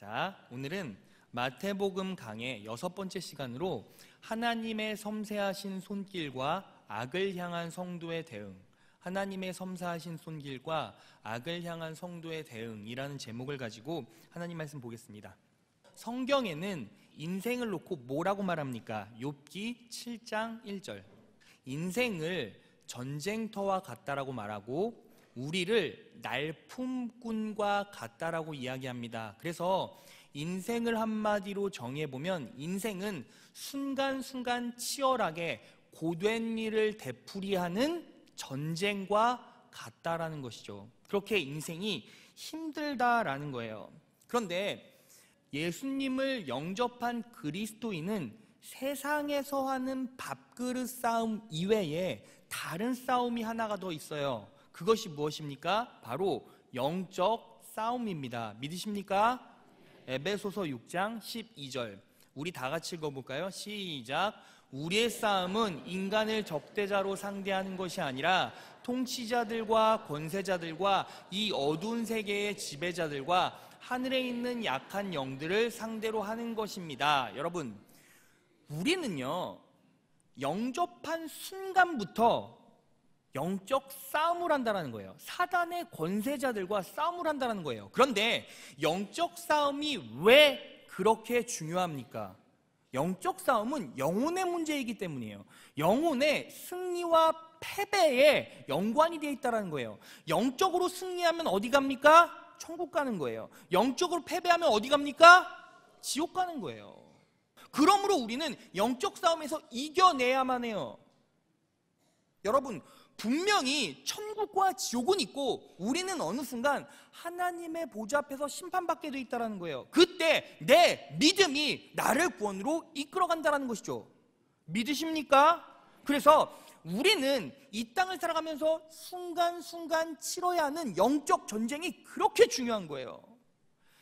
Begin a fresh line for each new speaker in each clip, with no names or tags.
자, 오늘은 마태복음 강의 6번째 시간으로 하나님의 섬세하신 손길과 악을 향한 성도의 대응, 하나님의 섬세하신 손길과 악을 향한 성도의 대응이라는 제목을 가지고 하나님 말씀 보겠습니다. 성경에는 인생을 놓고 뭐라고 말합니까? 욥기 7장 1절. 인생을 전쟁터와 같다라고 말하고 우리를 날품꾼과 같다라고 이야기합니다. 그래서 인생을 한마디로 정해보면 인생은 순간순간 치열하게 고된 일을 되풀이하는 전쟁과 같다라는 것이죠. 그렇게 인생이 힘들다라는 거예요. 그런데 예수님을 영접한 그리스도인은 세상에서 하는 밥그릇 싸움 이외에 다른 싸움이 하나가 더 있어요. 그것이 무엇입니까? 바로 영적 싸움입니다. 믿으십니까? 에베소서 6장 12절 우리 다 같이 읽어볼까요? 시작. 우리의 싸움은 인간을 적대자로 상대하는 것이 아니라 통치자들과 권세자들과 이 어두운 세계의 지배자들과 하늘에 있는 약한 영들을 상대로 하는 것입니다. 여러분, 우리는요 영접한 순간부터 영적 싸움을 한다는 거예요. 사단의 권세자들과 싸움을 한다는 거예요. 그런데 영적 싸움이 왜 그렇게 중요합니까? 영적 싸움은 영혼의 문제이기 때문이에요. 영혼의 승리와 패배에 연관이 되어 있다는 거예요. 영적으로 승리하면 어디 갑니까? 천국 가는 거예요. 영적으로 패배하면 어디 갑니까? 지옥 가는 거예요. 그러므로 우리는 영적 싸움에서 이겨내야만 해요. 여러분, 분명히 천국과 지옥은 있고 우리는 어느 순간 하나님의 보좌 앞에서 심판받게 돼 있다는 거예요. 그때 내 믿음이 나를 구원으로 이끌어간다는 것이죠. 믿으십니까? 그래서 우리는 이 땅을 살아가면서 순간순간 치러야 하는 영적 전쟁이 그렇게 중요한 거예요.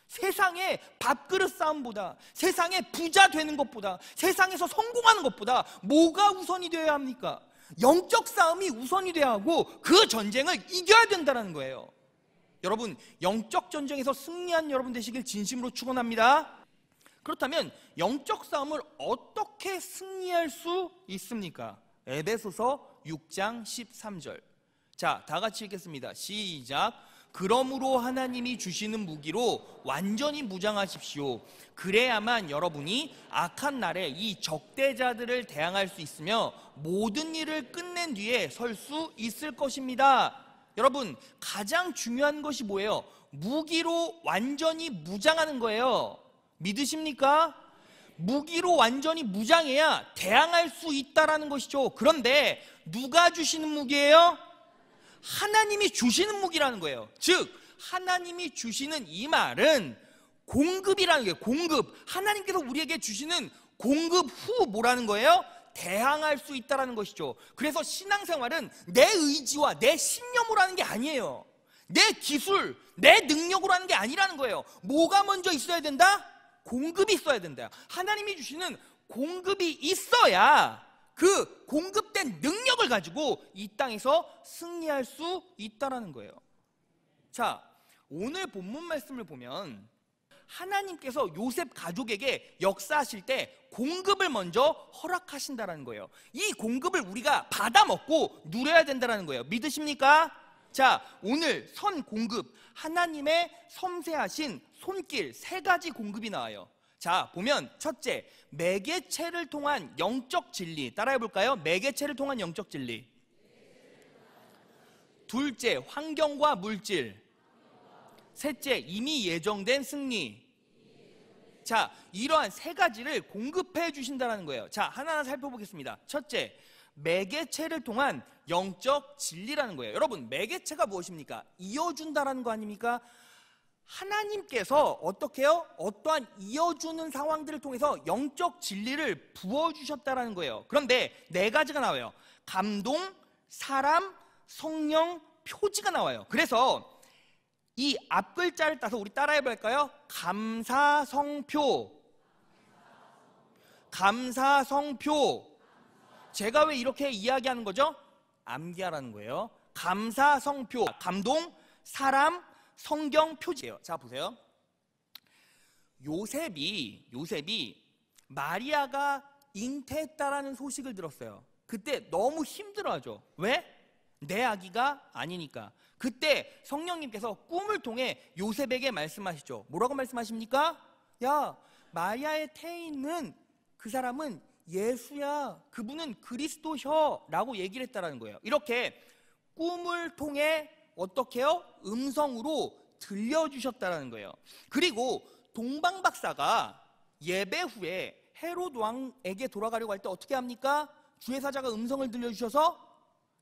세상의 밥그릇 싸움보다, 세상의 부자 되는 것보다, 세상에서 성공하는 것보다 뭐가 우선이 되어야 합니까? 영적 싸움이 우선이 되어야 하고 그 전쟁을 이겨야 된다는 거예요. 여러분, 영적 전쟁에서 승리한 여러분 되시길 진심으로 축원합니다. 그렇다면 영적 싸움을 어떻게 승리할 수 있습니까? 에베소서 6장 13절. 자, 다 같이 읽겠습니다. 시작. 그러므로 하나님이 주시는 무기로 완전히 무장하십시오. 그래야만 여러분이 악한 날에 이 적대자들을 대항할 수 있으며 모든 일을 끝낸 뒤에 설 수 있을 것입니다. 여러분, 가장 중요한 것이 뭐예요? 무기로 완전히 무장하는 거예요. 믿으십니까? 무기로 완전히 무장해야 대항할 수 있다는 것이죠. 그런데 누가 주시는 무기예요? 하나님이 주시는 무기라는 거예요. 즉 하나님이 주시는 이 말은 공급이라는 거예요. 공급. 하나님께서 우리에게 주시는 공급 후 뭐라는 거예요? 대항할 수 있다는 것이죠. 그래서 신앙생활은 내 의지와 내 신념으로 하는 게 아니에요. 내 기술, 내 능력으로 하는 게 아니라는 거예요. 뭐가 먼저 있어야 된다? 공급이 있어야 된다. 하나님이 주시는 공급이 있어야 그 공급된 능력을 가지고 이 땅에서 승리할 수 있다는 거예요. 자, 오늘 본문 말씀을 보면 하나님께서 요셉 가족에게 역사하실 때 공급을 먼저 허락하신다는 거예요. 이 공급을 우리가 받아먹고 누려야 된다는 거예요. 믿으십니까? 자, 오늘 선 공급, 하나님의 섬세하신 손길 3가지 공급이 나와요. 자, 보면 첫째, 매개체를 통한 영적 진리. 따라해 볼까요? 매개체를 통한 영적 진리. 둘째, 환경과 물질. 셋째, 이미 예정된 승리. 자, 이러한 3가지를 공급해 주신다는 거예요. 자, 하나하나 살펴보겠습니다. 첫째, 매개체를 통한 영적 진리라는 거예요. 여러분, 매개체가 무엇입니까? 이어준다라는 거 아닙니까? 하나님께서 어떻게 해요? 어떠한 이어주는 상황들을 통해서 영적 진리를 부어주셨다는 거예요. 그런데 4가지가 나와요. 감동, 사람, 성령, 표지가 나와요. 그래서 이 앞글자를 따서 우리 따라해볼까요? 감사성표. 감사성표. 제가 왜 이렇게 이야기하는 거죠? 암기하라는 거예요. 감사성표. 감동, 사람, 성경 표지예요. 자, 보세요. 요셉이 마리아가 잉태했다라는 소식을 들었어요. 그때 너무 힘들어하죠. 왜? 내 아기가 아니니까. 그때 성령님께서 꿈을 통해 요셉에게 말씀하시죠. 뭐라고 말씀하십니까? 야, 마리아의 태에 있는 그 사람은 예수야. 그분은 그리스도셔 라고 얘기를 했다라는 거예요. 이렇게 꿈을 통해 어떻게 해요? 음성으로 들려주셨다라는 거예요. 그리고 동방 박사가 예배 후에 헤롯 왕에게 돌아가려고 할 때 어떻게 합니까? 주의 사자가 음성을 들려주셔서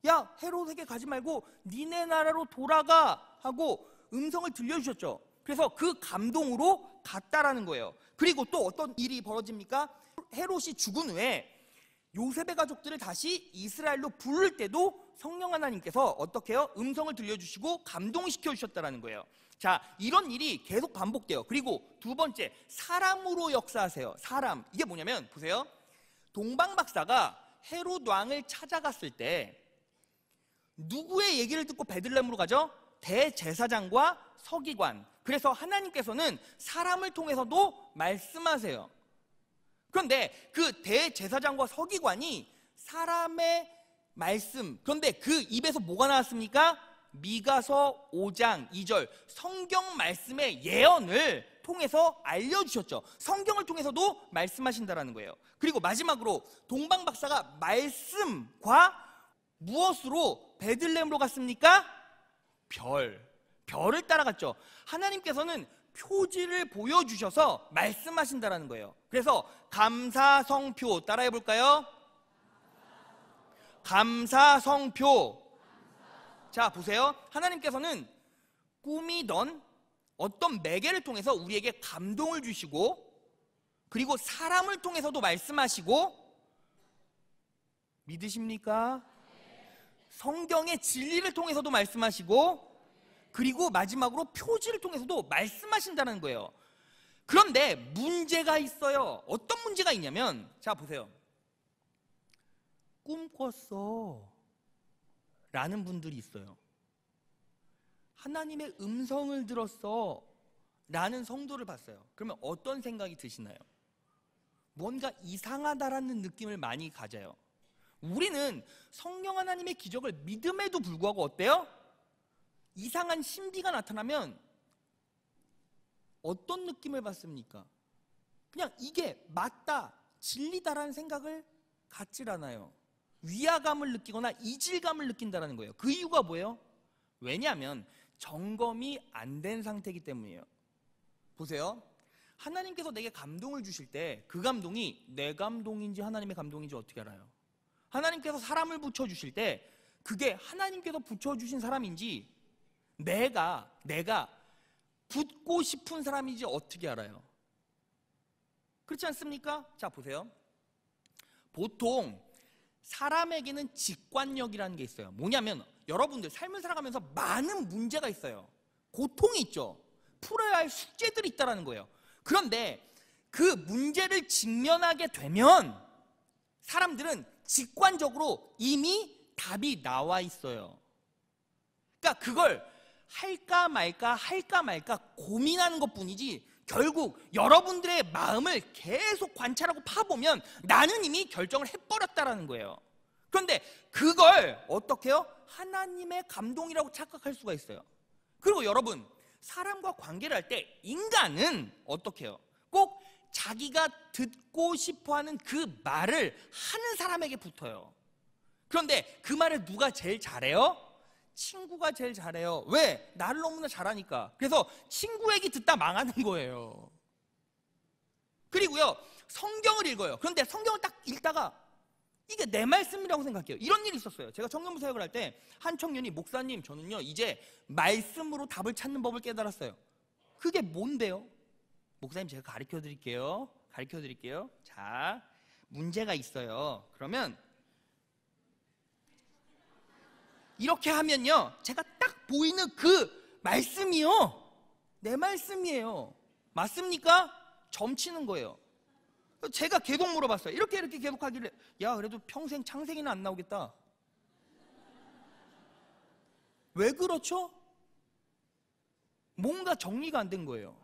야, 헤롯에게 가지 말고 니네 나라로 돌아가 하고 음성을 들려주셨죠. 그래서 그 감동으로 갔다라는 거예요. 그리고 또 어떤 일이 벌어집니까? 헤롯이 죽은 후에 요셉의 가족들을 다시 이스라엘로 부를 때도 성령 하나님께서 어떻게 해요? 음성을 들려주시고 감동시켜 주셨다는 거예요. 자, 이런 일이 계속 반복돼요. 그리고 두 번째, 사람으로 역사하세요. 사람. 이게 뭐냐면 보세요. 동방 박사가 헤롯 왕을 찾아갔을 때 누구의 얘기를 듣고 베들레헴으로 가죠? 대제사장과 서기관. 그래서 하나님께서는 사람을 통해서도 말씀하세요. 그런데 그 대제사장과 서기관이 사람의 말씀, 그런데 그 입에서 뭐가 나왔습니까? 미가서 5장 2절 성경 말씀의 예언을 통해서 알려주셨죠. 성경을 통해서도 말씀하신다라는 거예요. 그리고 마지막으로 동방 박사가 말씀과 무엇으로 베들레헴으로 갔습니까? 별을 따라갔죠. 하나님께서는 표지를 보여주셔서 말씀하신다라는 거예요. 그래서 감사성표 따라해 볼까요? 감사성표. 자, 보세요. 하나님께서는 꿈이던 어떤 매개를 통해서 우리에게 감동을 주시고, 그리고 사람을 통해서도 말씀하시고, 믿으십니까? 성경의 진리를 통해서도 말씀하시고, 그리고 마지막으로 표지를 통해서도 말씀하신다는 거예요. 그런데 문제가 있어요. 어떤 문제가 있냐면, 자 보세요. 꿈 꿨어 라는 분들이 있어요. 하나님의 음성을 들었어 라는 성도를 봤어요. 그러면 어떤 생각이 드시나요? 뭔가 이상하다라는 느낌을 많이 가져요. 우리는 성령 하나님의 기적을 믿음에도 불구하고 어때요? 이상한 신비가 나타나면 어떤 느낌을 받습니까? 그냥 이게 맞다, 진리다라는 생각을 갖질 않아요. 위화감을 느끼거나 이질감을 느낀다는 거예요. 그 이유가 뭐예요? 왜냐하면 점검이 안 된 상태이기 때문이에요. 보세요. 하나님께서 내게 감동을 주실 때 그 감동이 내 감동인지 하나님의 감동인지 어떻게 알아요? 하나님께서 사람을 붙여주실 때 그게 하나님께서 붙여주신 사람인지 내가 붙고 싶은 사람인지 어떻게 알아요? 그렇지 않습니까? 자 보세요. 보통 사람에게는 직관력이라는 게 있어요. 뭐냐면 여러분들 삶을 살아가면서 많은 문제가 있어요. 고통이 있죠. 풀어야 할 숙제들이 있다는 거예요. 그런데 그 문제를 직면하게 되면 사람들은 직관적으로 이미 답이 나와 있어요. 그러니까 그걸 할까 말까 고민하는 것뿐이지 결국 여러분들의 마음을 계속 관찰하고 파보면 나는 이미 결정을 해버렸다라는 거예요. 그런데 그걸 어떻게 해요? 하나님의 감동이라고 착각할 수가 있어요. 그리고 여러분, 사람과 관계를 할 때 인간은 어떻게 해요? 꼭 자기가 듣고 싶어하는 그 말을 하는 사람에게 붙어요. 그런데 그 말을 누가 제일 잘해요? 친구가 제일 잘해요. 왜? 나를 너무나 잘하니까. 그래서 친구 얘기 듣다 망하는 거예요. 그리고요, 성경을 읽어요. 그런데 성경을 딱 읽다가 이게 내 말씀이라고 생각해요. 이런 일이 있었어요. 제가 청년부 사역을 할 때 한 청년이 목사님, 저는요 이제 말씀으로 답을 찾는 법을 깨달았어요. 그게 뭔데요? 목사님, 제가 가르쳐 드릴게요. 자, 문제가 있어요. 그러면 이렇게 하면요, 제가 딱 보이는 그 말씀이요, 내 말씀이에요. 맞습니까? 점치는 거예요. 제가 계속 물어봤어요. 이렇게 계속 하길래, 야, 그래도 평생 창세기는 안 나오겠다. 왜 그렇죠? 뭔가 정리가 안 된 거예요.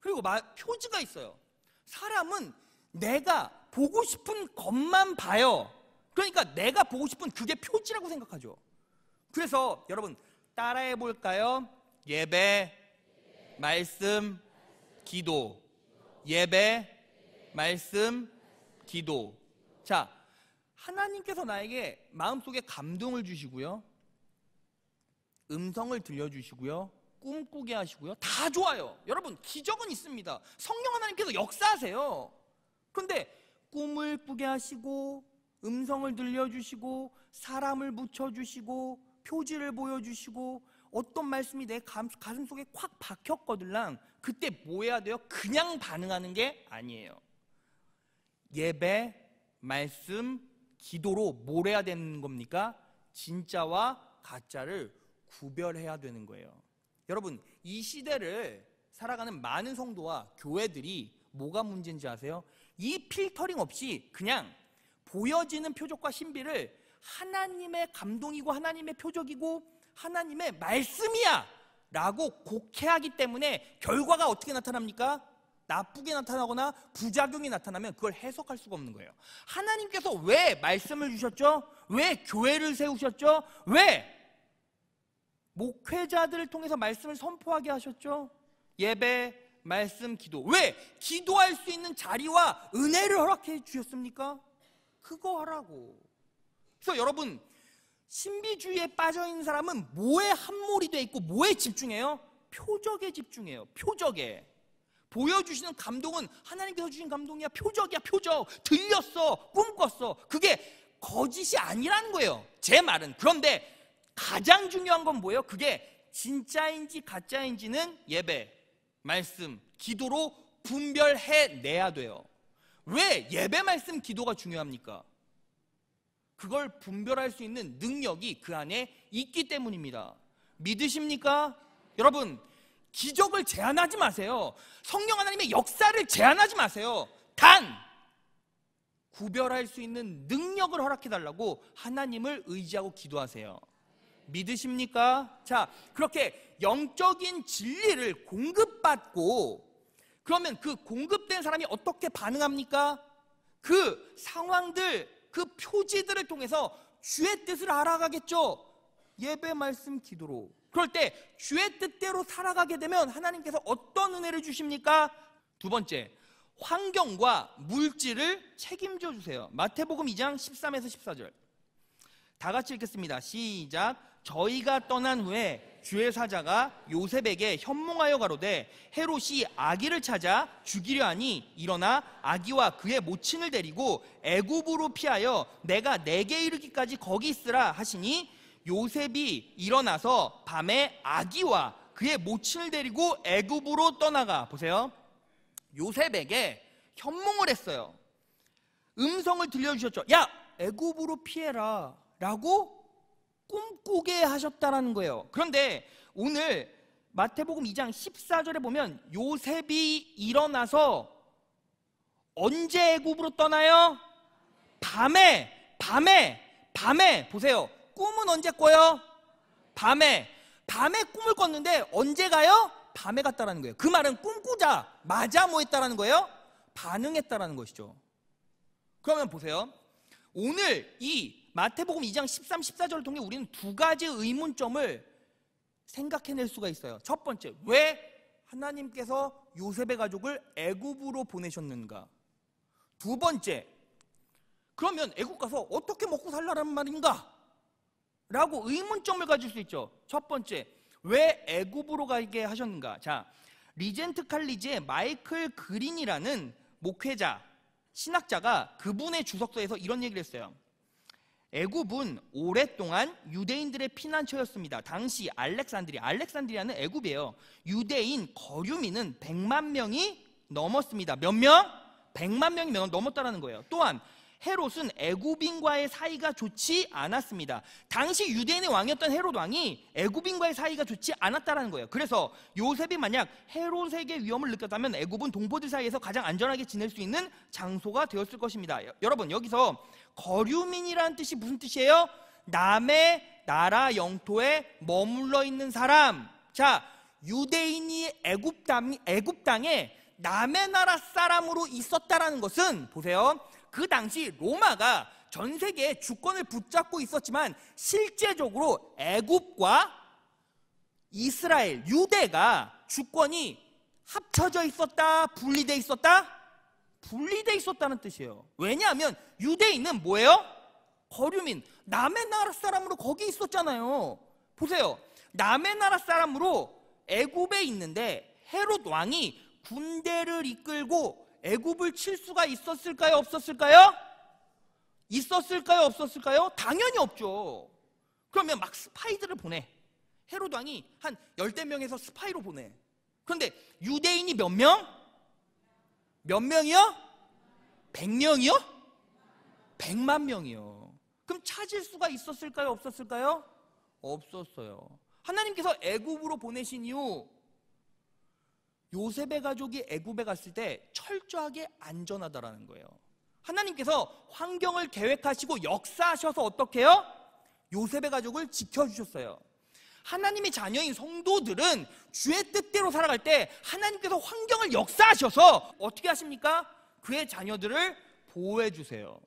그리고 표지가 있어요. 사람은 내가 보고 싶은 것만 봐요. 그러니까 내가 보고 싶은 그게 표지라고 생각하죠. 그래서 여러분 따라해 볼까요? 예배, 말씀, 기도. 예배, 말씀, 기도. 자, 하나님께서 나에게 마음속에 감동을 주시고요, 음성을 들려주시고요, 꿈꾸게 하시고요, 다 좋아요. 여러분 기적은 있습니다. 성령 하나님께서 역사하세요. 그런데 꿈을 꾸게 하시고, 음성을 들려주시고, 사람을 붙여주시고, 표지를 보여주시고, 어떤 말씀이 내 가슴 속에 콱 박혔거들랑, 그때 뭐 해야 돼요? 그냥 반응하는 게 아니에요. 예배, 말씀, 기도로 뭘 해야 되는 겁니까? 진짜와 가짜를 구별해야 되는 거예요. 여러분 이 시대를 살아가는 많은 성도와 교회들이 뭐가 문제인지 아세요? 이 필터링 없이 그냥 보여지는 표적과 신비를 하나님의 감동이고 하나님의 표적이고 하나님의 말씀이야 라고 곡해하기 때문에 결과가 어떻게 나타납니까? 나쁘게 나타나거나 부작용이 나타나면 그걸 해석할 수가 없는 거예요. 하나님께서 왜 말씀을 주셨죠? 왜 교회를 세우셨죠? 왜 목회자들을 통해서 말씀을 선포하게 하셨죠? 예배, 말씀, 기도. 왜 기도할 수 있는 자리와 은혜를 허락해 주셨습니까? 그거 하라고. 그래서 여러분 신비주의에 빠져있는 사람은 뭐에 함몰이 돼 있고 뭐에 집중해요? 표적에 집중해요. 표적에. 보여주시는 감동은 하나님께서 주신 감동이야. 표적이야. 표적. 들렸어. 꿈꿨어. 그게 거짓이 아니라는 거예요. 제 말은. 그런데 가장 중요한 건 뭐예요? 그게 진짜인지 가짜인지는 예배, 말씀, 기도로 분별해내야 돼요. 왜 예배, 말씀, 기도가 중요합니까? 그걸 분별할 수 있는 능력이 그 안에 있기 때문입니다. 믿으십니까? 여러분 기적을 제한하지 마세요. 성령 하나님의 역사를 제한하지 마세요. 단 구별할 수 있는 능력을 허락해달라고 하나님을 의지하고 기도하세요. 믿으십니까? 자, 그렇게 영적인 진리를 공급받고 그러면 그 공급된 사람이 어떻게 반응합니까? 그 상황들, 그 표지들을 통해서 주의 뜻을 알아가겠죠. 예배, 말씀, 기도로. 그럴 때 주의 뜻대로 살아가게 되면 하나님께서 어떤 은혜를 주십니까? 두 번째, 환경과 물질을 책임져 주세요. 마태복음 2장 13에서 14절 다 같이 읽겠습니다. 시작. 저희가 떠난 후에 주의 사자가 요셉에게 현몽하여 가로되 헤롯이 아기를 찾아 죽이려 하니 일어나 아기와 그의 모친을 데리고 애굽으로 피하여 내가 내게 이르기까지 거기 있으라 하시니 요셉이 일어나서 밤에 아기와 그의 모친을 데리고 애굽으로 떠나가. 보세요. 요셉에게 현몽을 했어요. 음성을 들려주셨죠. 야, 애굽으로 피해라 라고 꿈꾸게 하셨다는 거예요. 그런데 오늘 마태복음 2장 14절에 보면 요셉이 일어나서 언제 애굽으로 떠나요? 밤에 보세요. 꿈은 언제 꿔요? 밤에 꿈을 꿨는데 언제 가요? 밤에 갔다라는 거예요. 그 말은 꿈꾸자마자 뭐 했다라는 거예요? 반응했다라는 것이죠. 그러면 보세요. 오늘 이 마태복음 2장 13, 14절을 통해 우리는 두 가지 의문점을 생각해낼 수가 있어요. 첫 번째, 왜 하나님께서 요셉의 가족을 애굽으로 보내셨는가? 두 번째, 그러면 애굽 가서 어떻게 먹고 살라는 말인가? 라고 의문점을 가질 수 있죠. 첫 번째, 왜 애굽으로 가게 하셨는가? 자, 리젠트 칼리지의 마이클 그린이라는 목회자, 신학자가 그분의 주석서에서 이런 얘기를 했어요. 애굽은 오랫동안 유대인들의 피난처였습니다. 당시 알렉산드리아는 애굽이에요. 유대인 거류민은 100만 명이 넘었습니다. 몇 명? 100만 명이 넘었다는 거예요. 또한 헤롯은 애굽인과의 사이가 좋지 않았습니다. 당시 유대인의 왕이었던 헤롯 왕이 애굽인과의 사이가 좋지 않았다는 거예요. 그래서 요셉이 만약 헤롯에게 위험을 느꼈다면 애굽은 동포들 사이에서 가장 안전하게 지낼 수 있는 장소가 되었을 것입니다. 여러분 여기서 거류민이라는 뜻이 무슨 뜻이에요? 남의 나라 영토에 머물러 있는 사람. 자, 유대인이 애굽 땅에 남의 나라 사람으로 있었다라는 것은, 보세요, 그 당시 로마가 전 세계에 주권을 붙잡고 있었지만 실제적으로 애굽과 이스라엘, 유대가 주권이 합쳐져 있었다, 분리돼 있었다? 분리돼 있었다는 뜻이에요. 왜냐하면 유대인은 뭐예요? 거류민, 남의 나라 사람으로 거기 있었잖아요. 보세요, 남의 나라 사람으로 애굽에 있는데 헤롯 왕이 군대를 이끌고 애굽을 칠 수가 있었을까요? 없었을까요? 있었을까요? 없었을까요? 당연히 없죠. 그러면 막 스파이들을 보내. 헤롯 왕이 한 10대명에서 스파이로 보내. 그런데 유대인이 몇 명? 몇 명이요? 100명이요? 100만 명이요. 그럼 찾을 수가 있었을까요? 없었을까요? 없었어요. 하나님께서 애굽으로 보내신 이후 요셉의 가족이 애굽에 갔을 때 철저하게 안전하다라는 거예요. 하나님께서 환경을 계획하시고 역사하셔서 어떻게 해요? 요셉의 가족을 지켜주셨어요. 하나님의 자녀인 성도들은 주의 뜻대로 살아갈 때 하나님께서 환경을 역사하셔서 어떻게 하십니까? 그의 자녀들을 보호해 주세요.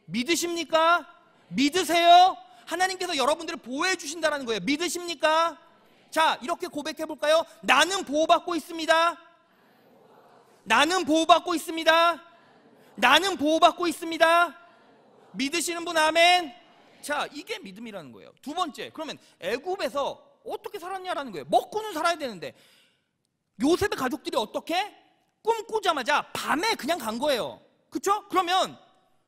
믿으십니까? 믿으세요? 하나님께서 여러분들을 보호해 주신다는 거예요. 믿으십니까? 자, 이렇게 고백해 볼까요? 나는 보호받고 있습니다. 나는 보호받고 있습니다. 나는 보호받고 있습니다. 믿으시는 분 아멘. 자, 이게 믿음이라는 거예요. 두 번째, 그러면 애굽에서 어떻게 살았냐라는 거예요. 먹고는 살아야 되는데 요셉의 가족들이 어떻게? 꿈꾸자마자 밤에 그냥 간 거예요. 그렇죠? 그러면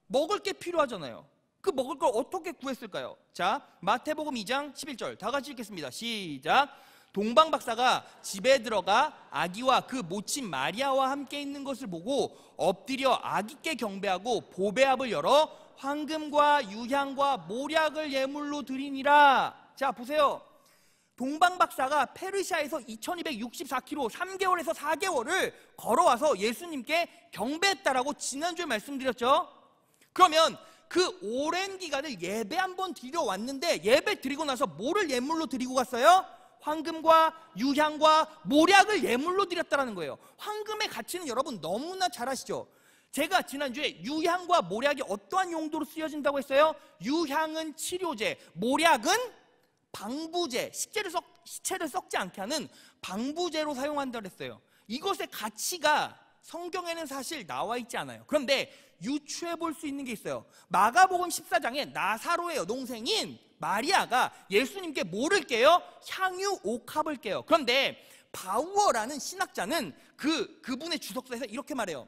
먹을 게 필요하잖아요. 그 먹을 걸 어떻게 구했을까요? 자, 마태복음 2장 11절 다 같이 읽겠습니다. 시작. 동방 박사가 집에 들어가 아기와 그 모친 마리아와 함께 있는 것을 보고 엎드려 아기께 경배하고 보배압을 열어 황금과 유향과 모략을 예물로 드리니라. 자, 보세요. 동방 박사가 페르시아에서 2264km 3개월에서 4개월을 걸어와서 예수님께 경배했다라고 지난주에 말씀드렸죠. 그러면 그 오랜 기간을 예배 한번 드리러 왔는데 예배 드리고 나서 뭐를 예물로 드리고 갔어요? 황금과 유향과 모략을 예물로 드렸다는 거예요. 황금의 가치는 여러분 너무나 잘 아시죠? 제가 지난주에 유향과 모략이 어떠한 용도로 쓰여진다고 했어요? 유향은 치료제, 모략은 방부제, 시체를 썩지 않게 하는 방부제로 사용한다고 했어요. 이것의 가치가 성경에는 사실 나와 있지 않아요. 그런데 유추해 볼 수 있는 게 있어요. 마가복음 14장에 나사로의 여동생인 마리아가 예수님께 뭐를 깨요? 향유 옥합을 깨요. 그런데 바우어라는 신학자는 그분의 주석서에서 이렇게 말해요.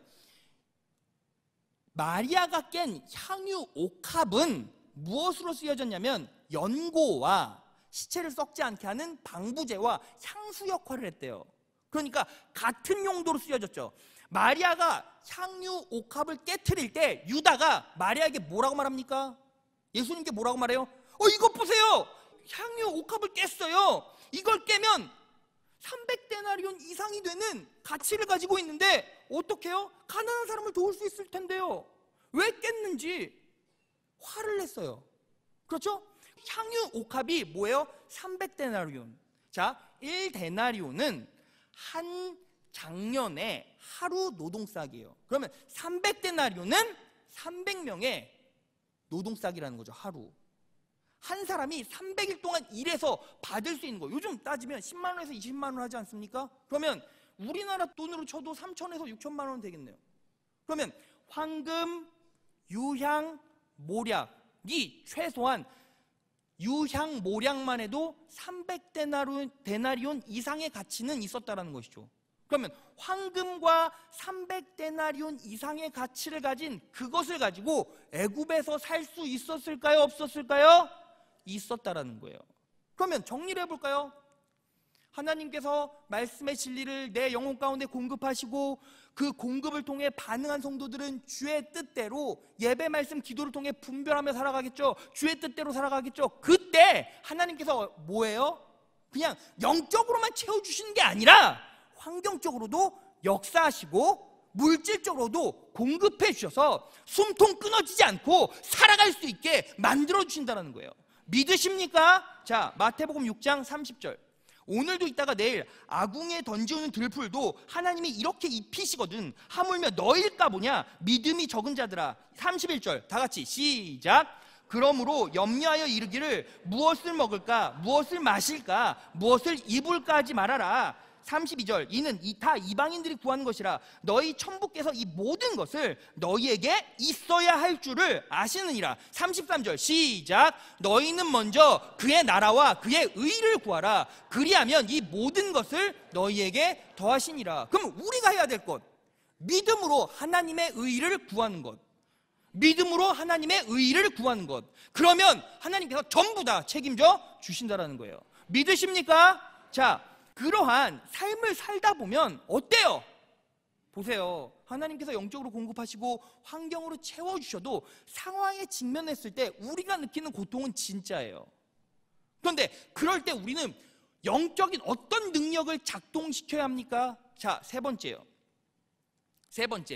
마리아가 깬 향유 옥합은 무엇으로 쓰여졌냐면 연고와 시체를 썩지 않게 하는 방부제와 향수 역할을 했대요. 그러니까 같은 용도로 쓰여졌죠. 마리아가 향유 옥합을 깨트릴 때 유다가 마리아에게 뭐라고 말합니까? 예수님께 뭐라고 말해요? 이것 보세요. 향유 옥합을 깼어요. 이걸 깨면 300데나리온 이상이 되는 가치를 가지고 있는데 어떻게 해요? 가난한 사람을 도울 수 있을 텐데요. 왜 깼는지 화를 냈어요. 그렇죠? 향유 옥합이 뭐예요? 300데나리온. 자, 1데나리온은 한 작년에 하루 노동싹이에요. 그러면 300데나리온은 300명의 노동싹이라는 거죠. 하루. 한 사람이 300일 동안 일해서 받을 수 있는 거. 요즘 따지면 10만 원에서 20만 원 하지 않습니까? 그러면 우리나라 돈으로 쳐도 3천에서 6천만 원 되겠네요. 그러면 황금, 유향, 모략이 최소한 유향, 모략만 해도 300데나리온 이상의 가치는 있었다는 것이죠. 그러면 황금과 300데나리온 이상의 가치를 가진 그것을 가지고 애굽에서 살 수 있었을까요? 없었을까요? 있었다라는 거예요. 그러면 정리를 해볼까요? 하나님께서 말씀의 진리를 내 영혼 가운데 공급하시고 그 공급을 통해 반응한 성도들은 주의 뜻대로 예배 말씀 기도를 통해 분별하며 살아가겠죠. 주의 뜻대로 살아가겠죠. 그때 하나님께서 뭐예요? 그냥 영적으로만 채워주시는 게 아니라 환경적으로도 역사하시고 물질적으로도 공급해 주셔서 숨통 끊어지지 않고 살아갈 수 있게 만들어 주신다는 거예요. 믿으십니까? 자, 마태복음 6장 30절
오늘도 있다가 내일 아궁이에 던지는 들풀도 하나님이 이렇게 입히시거든. 하물며 너일까 보냐 믿음이 적은 자들아. 31절 다 같이 시작. 그러므로 염려하여 이르기를 무엇을 먹을까 무엇을 마실까 무엇을 입을까 하지 말아라. 32절 이는 다 이방인들이 구하는 것이라. 너희 천부께서 이 모든 것을 너희에게 있어야 할 줄을 아시느니라. 33절 시작. 너희는 먼저 그의 나라와 그의 의를 구하라. 그리하면 이 모든 것을 너희에게 더하시니라. 그럼 우리가 해야 될 것, 믿음으로 하나님의 의를 구하는 것, 믿음으로 하나님의 의를 구하는 것. 그러면 하나님께서 전부 다 책임져 주신다라는 거예요. 믿으십니까? 자, 그러한 삶을 살다 보면 어때요? 보세요. 하나님께서 영적으로 공급하시고 환경으로 채워주셔도 상황에 직면했을 때 우리가 느끼는 고통은 진짜예요. 그런데 그럴 때 우리는 영적인 어떤 능력을 작동시켜야 합니까? 자,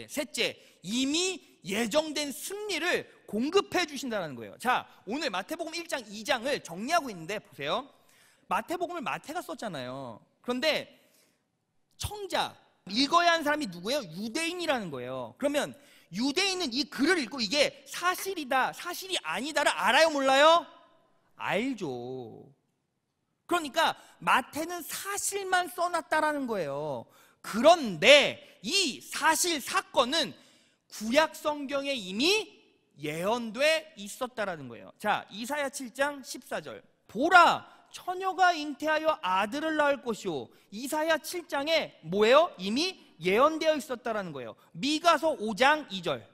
셋째, 이미 예정된 승리를 공급해 주신다는 거예요. 자, 오늘 마태복음 1장 2장을 정리하고 있는데 보세요. 마태복음을 마태가 썼잖아요. 그런데 청자, 읽어야 하는 사람이 누구예요? 유대인이라는 거예요. 그러면 유대인은 이 글을 읽고 이게 사실이다, 사실이 아니다를 알아요, 몰라요? 알죠. 그러니까 마태는 사실만 써놨다라는 거예요. 그런데 이 사실 사건은 구약 성경에 이미 예언돼 있었다라는 거예요. 자, 이사야 7장 14절 보라 처녀가 잉태하여 아들을 낳을 것이요. 이사야 7장에 뭐예요? 이미 예언되어 있었다라는 거예요. 미가서 5장 2절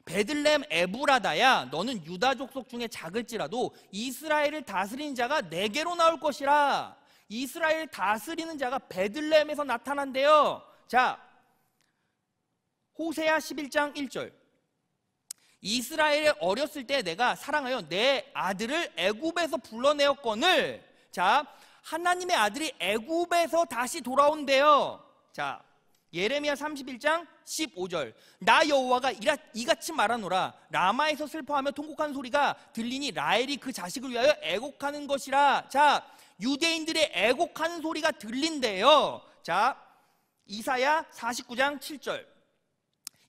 베들레헴 에브라다야 너는 유다 족속 중에 작을지라도 이스라엘을 다스리는 자가 내게로 나올 것이라. 이스라엘 다스리는 자가 베들레헴에서 나타난대요. 자, 호세아 11장 1절 이스라엘에 어렸을 때 내가 사랑하여 내 아들을 애굽에서 불러내었거늘. 자, 하나님의 아들이 애굽에서 다시 돌아온대요. 자, 예레미야 31장 15절 나 여호와가 이같이 말하노라. 라마에서 슬퍼하며 통곡하는 소리가 들리니 라헬이 그 자식을 위하여 애곡하는 것이라. 자, 유대인들의 애곡하는 소리가 들린대요. 자, 이사야 49장 7절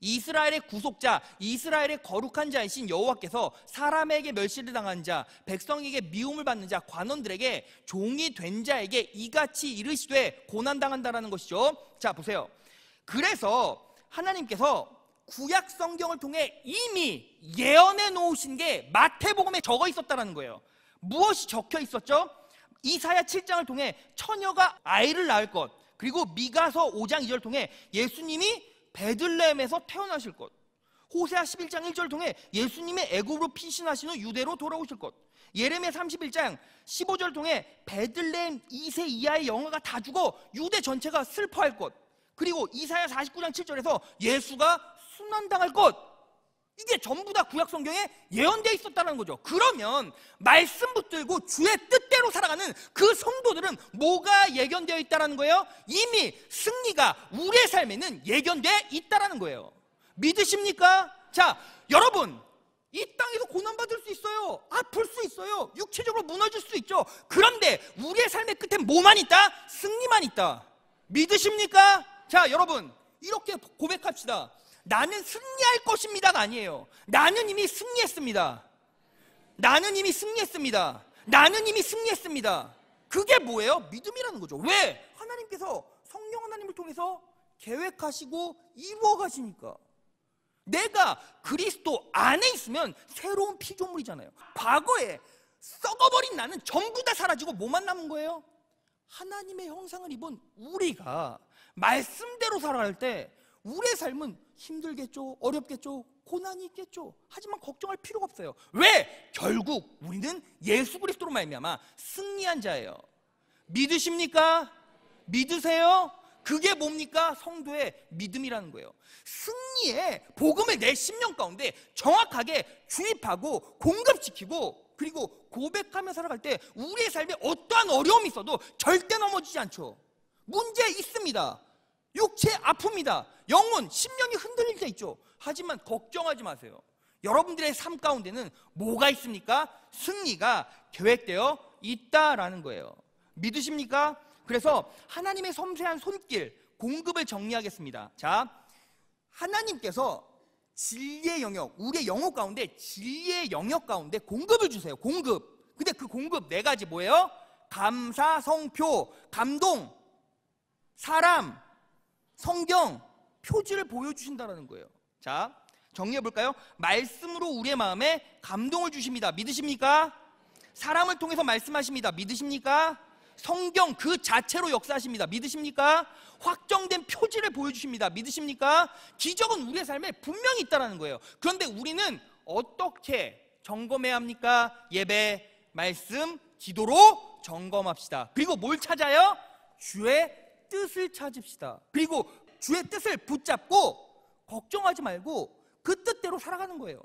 이스라엘의 구속자, 이스라엘의 거룩한 자이신 여호와께서 사람에게 멸시를 당한 자, 백성에게 미움을 받는 자, 관원들에게 종이 된 자에게 이같이 이르시되 고난당한다라는 것이죠. 자, 보세요. 그래서 하나님께서 구약 성경을 통해 이미 예언해 놓으신 게 마태복음에 적어 있었다는 거예요. 무엇이 적혀 있었죠? 이사야 7장을 통해 처녀가 아이를 낳을 것, 그리고 미가서 5장 2절을 통해 예수님이 베들레헴에서 태어나실 것, 호세아 11장 1절을 통해 예수님의 애굽으로 피신하신 후 유대로 돌아오실 것, 예레미야 31장 15절을 통해 베들레헴 2세 이하의 영아가 다 죽어 유대 전체가 슬퍼할 것, 그리고 이사야 49장 7절에서 예수가 순환당할 것, 이게 전부 다 구약 성경에 예언되어 있었다는 거죠. 그러면 말씀 붙들고 주의 뜻대로 살아가는 그 성도들은 뭐가 예견되어 있다는 거예요? 이미 승리가 우리의 삶에는 예견되어 있다는 거예요. 믿으십니까? 자, 여러분, 이 땅에서 고난받을 수 있어요. 아플 수 있어요. 육체적으로 무너질 수 있죠. 그런데 우리의 삶의 끝에 뭐만 있다? 승리만 있다. 믿으십니까? 자, 여러분, 이렇게 고백합시다. 나는 승리할 것입니다가 아니에요. 나는 이미 승리했습니다. 나는 이미 승리했습니다. 나는 이미 승리했습니다. 그게 뭐예요? 믿음이라는 거죠. 왜? 하나님께서 성령 하나님을 통해서 계획하시고 이루어 가시니까. 내가 그리스도 안에 있으면 새로운 피조물이잖아요. 과거에 썩어버린 나는 전부 다 사라지고 뭐만 남은 거예요? 하나님의 형상을 입은 우리가 말씀대로 살아갈 때 우리의 삶은 힘들겠죠, 어렵겠죠, 고난이 있겠죠. 하지만 걱정할 필요가 없어요. 왜? 결국 우리는 예수 그리스도로 말미암아 승리한 자예요. 믿으십니까? 믿으세요? 그게 뭡니까? 성도의 믿음이라는 거예요. 승리의 복음을 내 심령 가운데 정확하게 주입하고 공급시키고, 그리고 고백하며 살아갈 때 우리의 삶에 어떠한 어려움이 있어도 절대 넘어지지 않죠. 문제 있습니다. 육체 아픕니다. 영혼, 심령이 흔들릴 때 있죠. 하지만 걱정하지 마세요. 여러분들의 삶 가운데는 뭐가 있습니까? 승리가 계획되어 있다라는 거예요. 믿으십니까? 그래서 하나님의 섬세한 손길, 공급을 정리하겠습니다. 자, 하나님께서 진리의 영역, 우리의 영역 가운데 진리의 영역 가운데 공급을 주세요. 공급. 근데 그 공급 네 가지 뭐예요? 감사, 성표, 감동, 사람, 성경, 표지를 보여주신다는 거예요. 자, 정리해 볼까요? 말씀으로 우리의 마음에 감동을 주십니다. 믿으십니까? 사람을 통해서 말씀하십니다. 믿으십니까? 성경 그 자체로 역사하십니다. 믿으십니까? 확정된 표지를 보여주십니다. 믿으십니까? 기적은 우리의 삶에 분명히 있다는 거예요. 그런데 우리는 어떻게 점검해야 합니까? 예배, 말씀, 기도로 점검합시다. 그리고 뭘 찾아요? 주의 뜻을 찾읍시다. 그리고 주의 뜻을 붙잡고 걱정하지 말고 그 뜻대로 살아가는 거예요.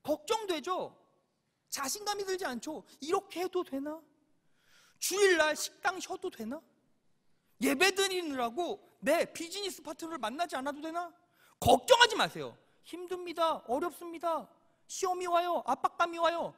걱정되죠? 자신감이 들지 않죠? 이렇게 해도 되나? 주일날 식당 쉬어도 되나? 예배 드리느라고 내 비즈니스 파트너를 만나지 않아도 되나? 걱정하지 마세요. 힘듭니다. 어렵습니다. 시험이 와요. 압박감이 와요.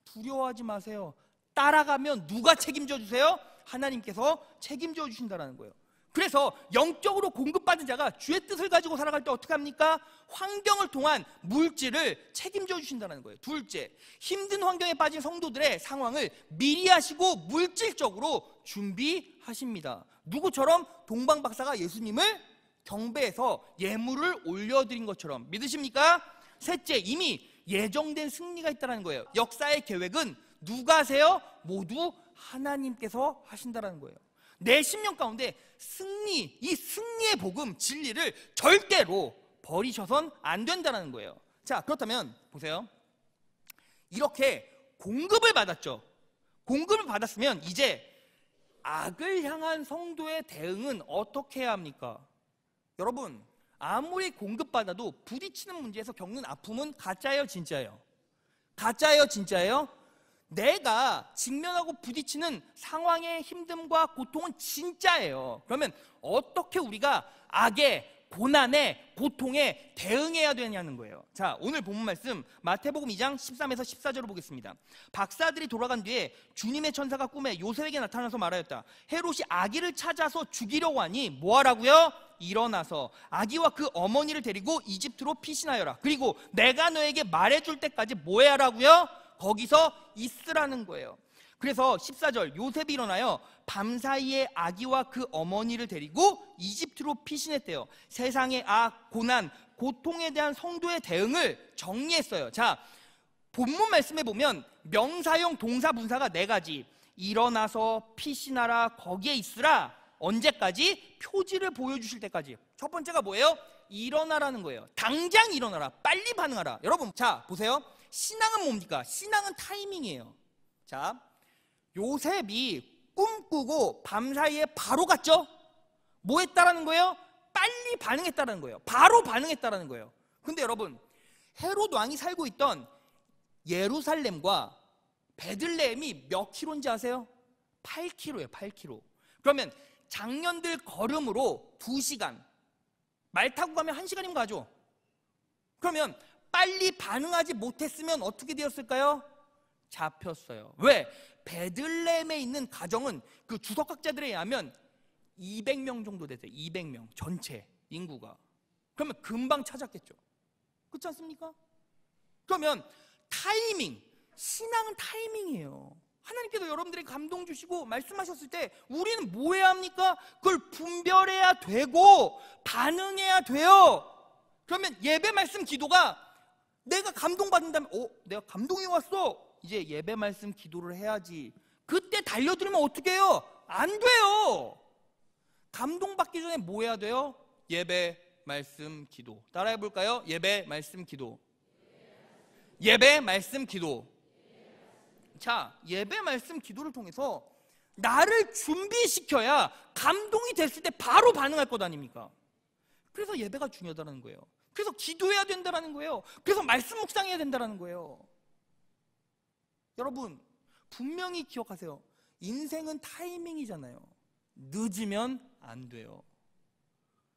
두려워하지 마세요. 따라가면 누가 책임져 주세요? 하나님께서 책임져 주신다는 거예요. 그래서 영적으로 공급받은 자가 주의 뜻을 가지고 살아갈 때 어떻게 합니까? 환경을 통한 물질을 책임져 주신다는 거예요. 둘째, 힘든 환경에 빠진 성도들의 상황을 미리 하시고 물질적으로 준비하십니다. 누구처럼? 동방 박사가 예수님을 경배해서 예물을 올려드린 것처럼. 믿으십니까? 셋째, 이미 예정된 승리가 있다는 거예요. 역사의 계획은 누가 하세요? 모두 하나님께서 하신다는 거예요. 내 심령 가운데 승리, 이 승리의 복음, 진리를 절대로 버리셔선 안 된다는 거예요. 자, 그렇다면 보세요. 이렇게 공급을 받았죠. 공급을 받았으면 이제 악을 향한 성도의 대응은 어떻게 해야 합니까? 여러분, 아무리 공급받아도 부딪히는 문제에서 겪는 아픔은 가짜예요, 진짜예요? 가짜예요, 진짜예요? 내가 직면하고 부딪히는 상황의 힘듦과 고통은 진짜예요. 그러면 어떻게 우리가 악의 고난에 고통에 대응해야 되냐는 거예요. 자, 오늘 본문 말씀 마태복음 2장 13에서 14절을 보겠습니다. 박사들이 돌아간 뒤에 주님의 천사가 꿈에 요셉에게 나타나서 말하였다. 헤롯이 아기를 찾아서 죽이려고 하니 뭐하라고요? 일어나서 아기와 그 어머니를 데리고 이집트로 피신하여라. 그리고 내가 너에게 말해줄 때까지 뭐 해야 하라고요? 거기서 있으라는 거예요. 그래서 14절, 요셉이 일어나요 밤사이에 아기와 그 어머니를 데리고 이집트로 피신했대요. 세상의 악, 고난, 고통에 대한 성도의 대응을 정리했어요. 자, 본문 말씀에 보면 명사형 동사 분사가 네 가지. 일어나서 피신하라, 거기에 있으라. 언제까지? 표지를 보여주실 때까지. 첫 번째가 뭐예요? 일어나라는 거예요. 당장 일어나라, 빨리 반응하라. 여러분, 자, 보세요. 신앙은 뭡니까? 신앙은 타이밍이에요. 자, 요셉이 꿈꾸고 밤사이에 바로 갔죠? 뭐 했다라는 거예요? 빨리 반응했다라는 거예요. 바로 반응했다라는 거예요. 근데 여러분, 헤롯 왕이 살고 있던 예루살렘과 베들레헴이 몇 킬로인지 아세요? 8킬로예요, 8킬로. 그러면 장년들 걸음으로 2시간, 말 타고 가면 1시간이면 가죠. 그러면 빨리 반응하지 못했으면 어떻게 되었을까요? 잡혔어요. 왜? 베들레헴에 있는 가정은 그 주석학자들에 의하면 200명 정도 됐어요. 200명 전체 인구가. 그러면 금방 찾았겠죠. 그렇지 않습니까? 그러면 타이밍, 신앙은 타이밍이에요. 하나님께서 여러분들에게 감동 주시고 말씀하셨을 때 우리는 뭐 해야 합니까? 그걸 분별해야 되고 반응해야 돼요. 그러면 예배 말씀 기도가 내가 감동받는다면 내가 감동이 왔어. 이제 예배 말씀 기도를 해야지. 그때 달려들면 어떻게 해요? 안 돼요. 감동받기 전에 뭐 해야 돼요? 예배 말씀 기도. 따라해 볼까요? 예배 말씀 기도. 예배 말씀 기도. 자, 예배 말씀 기도를 통해서 나를 준비시켜야 감동이 됐을 때 바로 반응할 것 아닙니까? 그래서 예배가 중요하다는 거예요. 그래서 기도해야 된다는 거예요. 그래서 말씀 묵상해야 된다는 거예요. 여러분, 분명히 기억하세요. 인생은 타이밍이잖아요. 늦으면 안 돼요.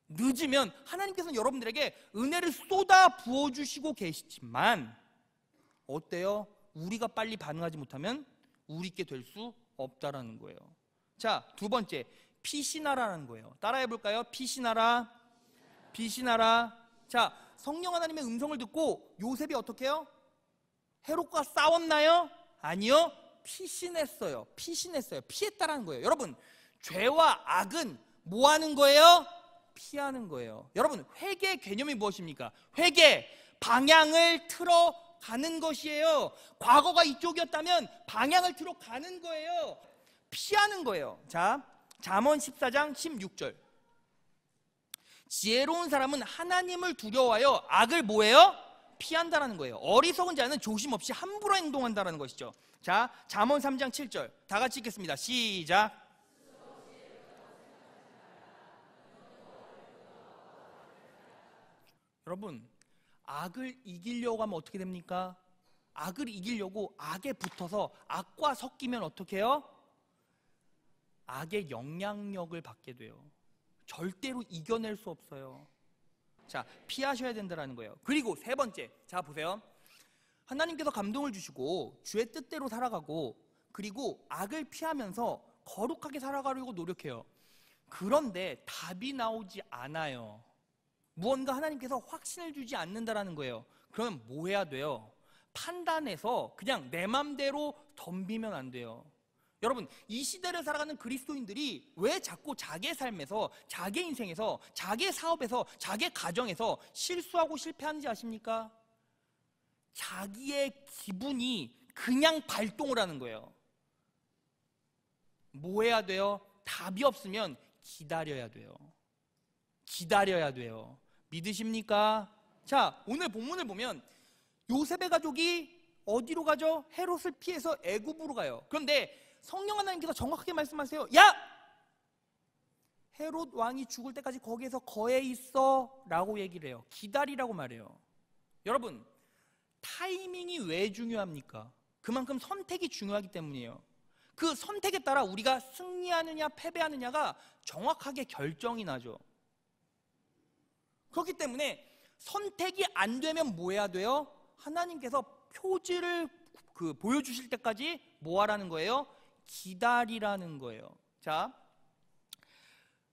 늦으면 하나님께서는 여러분들에게 은혜를 쏟아 부어주시고 계시지만 어때요? 우리가 빨리 반응하지 못하면 우리께 될 수 없다라는 거예요. 자, 두 번째, 피신하라는 거예요. 따라해 볼까요? 피신하라, 피신하라. 자, 성령 하나님의 음성을 듣고 요셉이 어떻게 해요? 헤롯과 싸웠나요? 아니요. 피신했어요. 피신했어요. 피했다라는 거예요. 여러분, 죄와 악은 뭐 하는 거예요? 피하는 거예요. 여러분, 회개의 개념이 무엇입니까? 회개, 방향을 틀어 가는 것이에요. 과거가 이쪽이었다면 방향을 틀어 가는 거예요. 피하는 거예요. 자, 잠언 14장 16절. 지혜로운 사람은 하나님을 두려워하여 악을 뭐해요? 피한다라는 거예요. 어리석은 자는 조심 없이 함부로 행동한다라는 것이죠. 자, 잠언 3장 7절. 다 같이 읽겠습니다. 시작. 여러분, 악을 이기려고 하면 어떻게 됩니까? 악을 이기려고 악에 붙어서 악과 섞이면 어떻게 해요? 악의 영향력을 받게 돼요. 절대로 이겨낼 수 없어요. 자, 피하셔야 된다는 거예요. 그리고 세 번째, 자 보세요. 하나님께서 감동을 주시고 주의 뜻대로 살아가고 그리고 악을 피하면서 거룩하게 살아가려고 노력해요. 그런데 답이 나오지 않아요. 무언가 하나님께서 확신을 주지 않는다라는 거예요. 그러면 뭐 해야 돼요? 판단해서 그냥 내 맘대로 덤비면 안 돼요. 여러분, 이 시대를 살아가는 그리스도인들이 왜 자꾸 자기의 삶에서, 자기의 인생에서, 자기의 사업에서, 자기의 가정에서 실수하고 실패하는지 아십니까? 자기의 기분이 그냥 발동을 하는 거예요. 뭐 해야 돼요? 답이 없으면 기다려야 돼요. 기다려야 돼요. 믿으십니까? 자, 오늘 본문을 보면 요셉의 가족이 어디로 가죠? 헤롯을 피해서 애굽으로 가요. 그런데 성령 하나님께서 정확하게 말씀하세요. 야! 헤롯 왕이 죽을 때까지 거기에서 거해 있어 라고 얘기를 해요. 기다리라고 말해요. 여러분, 타이밍이 왜 중요합니까? 그만큼 선택이 중요하기 때문이에요. 그 선택에 따라 우리가 승리하느냐 패배하느냐가 정확하게 결정이 나죠. 그렇기 때문에 선택이 안 되면 뭐 해야 돼요? 하나님께서 표지를 보여주실 때까지 뭐 하라는 거예요? 기다리라는 거예요. 자,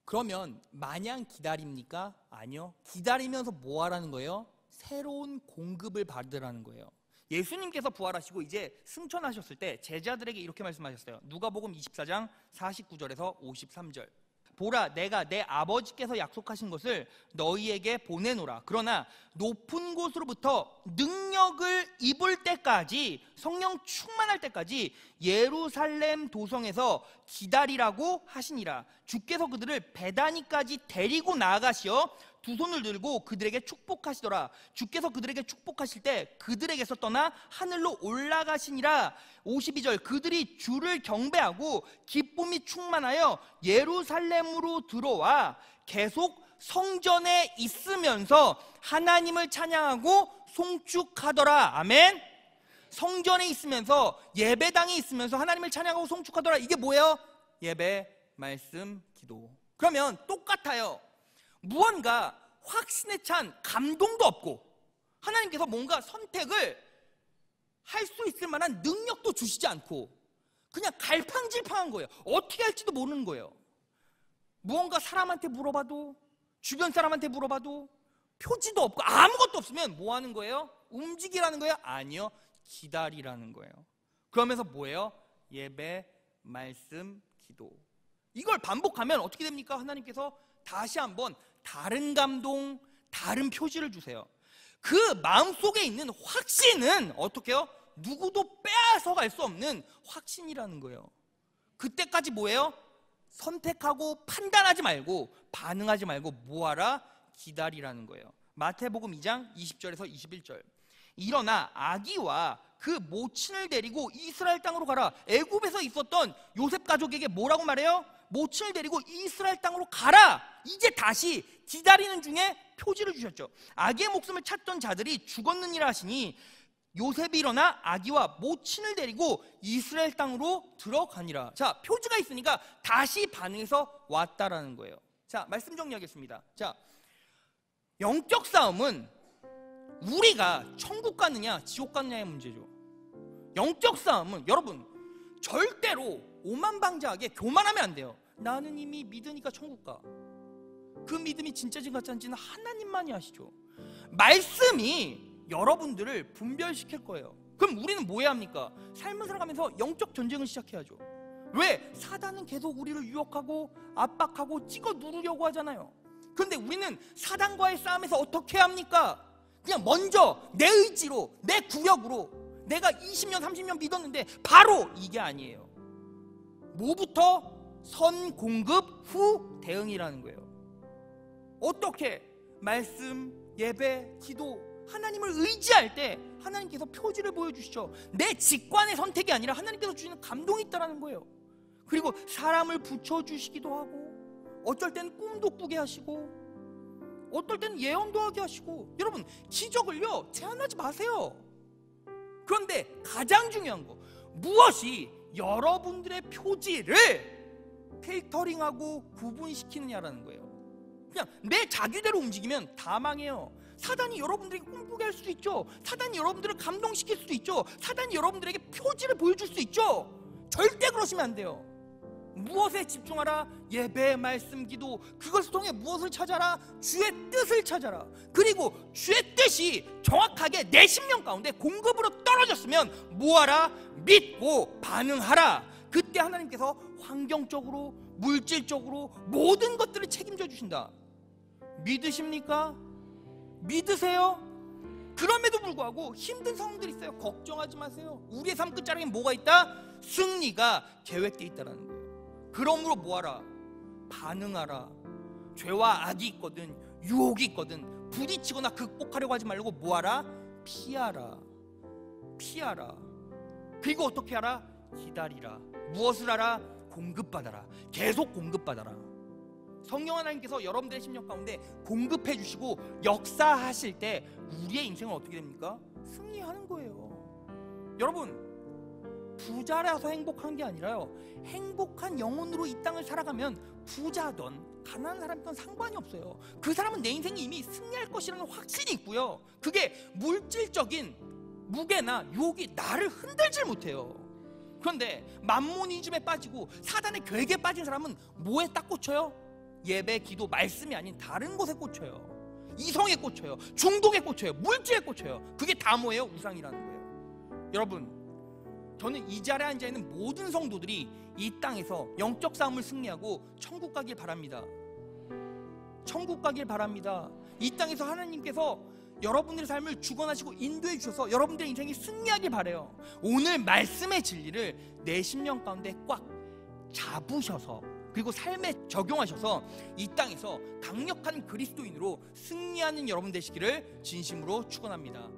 그러면 마냥 기다립니까? 아니요. 기다리면서 뭐 하라는 거예요? 새로운 공급을 받으라는 거예요. 예수님께서 부활하시고 이제 승천하셨을 때 제자들에게 이렇게 말씀하셨어요. 누가복음 24장 49절에서 53절. 보라, 내가 내 아버지께서 약속하신 것을 너희에게 보내노라. 그러나 높은 곳으로부터 능력을 입을 때까지, 성령 충만할 때까지 예루살렘 도성에서 기다리라고 하시니라. 주께서 그들을 베다니까지 데리고 나아가시어 두 손을 들고 그들에게 축복하시더라. 주께서 그들에게 축복하실 때 그들에게서 떠나 하늘로 올라가시니라. 52절. 그들이 주를 경배하고 기쁨이 충만하여 예루살렘으로 들어와 계속 성전에 있으면서 하나님을 찬양하고 송축하더라. 아멘. 성전에 있으면서, 예배당에 있으면서 하나님을 찬양하고 송축하더라. 이게 뭐예요? 예배, 말씀, 기도. 그러면 똑같아요. 무언가 확신에 찬 감동도 없고 하나님께서 뭔가 선택을 할 수 있을 만한 능력도 주시지 않고 그냥 갈팡질팡한 거예요. 어떻게 할지도 모르는 거예요. 무언가 사람한테 물어봐도, 주변 사람한테 물어봐도 표지도 없고 아무것도 없으면 뭐 하는 거예요? 움직이라는 거예요? 아니요. 기다리라는 거예요. 그러면서 뭐예요? 예배, 말씀, 기도. 이걸 반복하면 어떻게 됩니까? 하나님께서 다시 한번 다른 감동, 다른 표지를 주세요. 그 마음속에 있는 확신은 어떻게 해요? 누구도 빼앗아갈 수 없는 확신이라는 거예요. 그때까지 뭐예요? 선택하고 판단하지 말고 반응하지 말고 뭐하라? 기다리라는 거예요. 마태복음 2장 20절에서 21절. 일어나 아기와 그 모친을 데리고 이스라엘 땅으로 가라. 애굽에서 있었던 요셉 가족에게 뭐라고 말해요? 모친을 데리고 이스라엘 땅으로 가라. 이제 다시 기다리는 중에 표지를 주셨죠. 아기의 목숨을 찾던 자들이 죽었느니라 하시니 요셉이 일어나 아기와 모친을 데리고 이스라엘 땅으로 들어가니라. 자, 표지가 있으니까 다시 반응해서 왔다라는 거예요. 자, 말씀 정리하겠습니다. 자, 영적 싸움은 우리가 천국 가느냐 지옥 가느냐의 문제죠. 영적 싸움은 여러분, 절대로 오만방자하게 교만하면 안 돼요. 나는 이미 믿으니까 천국 가. 그 믿음이 진짜인지 가짜인지는 하나님만이 아시죠. 말씀이 여러분들을 분별시킬 거예요. 그럼 우리는 뭐 해야 합니까? 삶을 살아가면서 영적 전쟁을 시작해야죠. 왜? 사단은 계속 우리를 유혹하고 압박하고 찍어 누르려고 하잖아요. 그런데 우리는 사단과의 싸움에서 어떻게 합니까? 그냥 먼저 내 의지로, 내 구력으로, 내가 20년 30년 믿었는데 바로 이게 아니에요. 뭐부터? 선 공급 후 대응이라는 거예요. 어떻게? 말씀, 예배, 기도, 하나님을 의지할 때 하나님께서 표지를 보여주시죠. 내 직관의 선택이 아니라 하나님께서 주시는 감동이 있다는 거예요. 그리고 사람을 붙여주시기도 하고, 어쩔 때는 꿈도 꾸게 하시고, 어떨 때는 예언도 하게 하시고. 여러분, 기적을요 제한하지 마세요. 그런데 가장 중요한 거, 무엇이 여러분들의 표지를 필터링하고 구분시키느냐라는 거예요. 그냥 내 자기대로 움직이면 다 망해요. 사단이 여러분들에게 꿈꾸게 할 수도 있죠. 사단이 여러분들을 감동시킬 수도 있죠. 사단이 여러분들에게 표지를 보여줄 수 있죠. 절대 그러시면 안 돼요. 무엇에 집중하라? 예배, 말씀, 기도. 그것을 통해 무엇을 찾아라? 주의 뜻을 찾아라. 그리고 주의 뜻이 정확하게 내 심령 가운데 공급으로 떨어졌으면 뭐하라? 믿고 반응하라. 그때 하나님께서 환경적으로, 물질적으로 모든 것들을 책임져 주신다. 믿으십니까? 믿으세요? 그럼에도 불구하고 힘든 상황들이 있어요. 걱정하지 마세요. 우리의 삶 끝자락에 뭐가 있다? 승리가 계획되어 있다는 거예요. 그러므로 뭐하라? 반응하라. 죄와 악이 있거든, 유혹이 있거든, 부딪히거나 극복하려고 하지 말고 뭐하라? 피하라. 피하라. 그리고 어떻게 하라? 기다리라. 무엇을 하라? 공급받아라. 계속 공급받아라. 성령 하나님께서 여러분들의 심령 가운데 공급해 주시고 역사하실 때 우리의 인생은 어떻게 됩니까? 승리하는 거예요. 여러분, 부자라서 행복한 게 아니라요, 행복한 영혼으로 이 땅을 살아가면 부자든 가난한 사람이든 상관이 없어요. 그 사람은 내 인생이 이미 승리할 것이라는 확신이 있고요, 그게 물질적인 무게나 유혹이 나를 흔들질 못해요. 그런데 맘모니즘에 빠지고 사단의 계획에 빠진 사람은 뭐에 딱 꽂혀요? 예배, 기도, 말씀이 아닌 다른 곳에 꽂혀요. 이성에 꽂혀요. 중독에 꽂혀요. 물질에 꽂혀요. 그게 다 뭐예요? 우상이라는 거예요. 여러분, 저는 이 자리에 앉아있는 모든 성도들이 이 땅에서 영적 싸움을 승리하고 천국 가길 바랍니다. 천국 가길 바랍니다. 이 땅에서 하나님께서 여러분들의 삶을 주관하시고 인도해 주셔서 여러분들의 인생이 승리하길 바라요. 오늘 말씀의 진리를 내 심령 가운데 꽉 잡으셔서, 그리고 삶에 적용하셔서 이 땅에서 강력한 그리스도인으로 승리하는 여러분 되시기를 진심으로 축원합니다.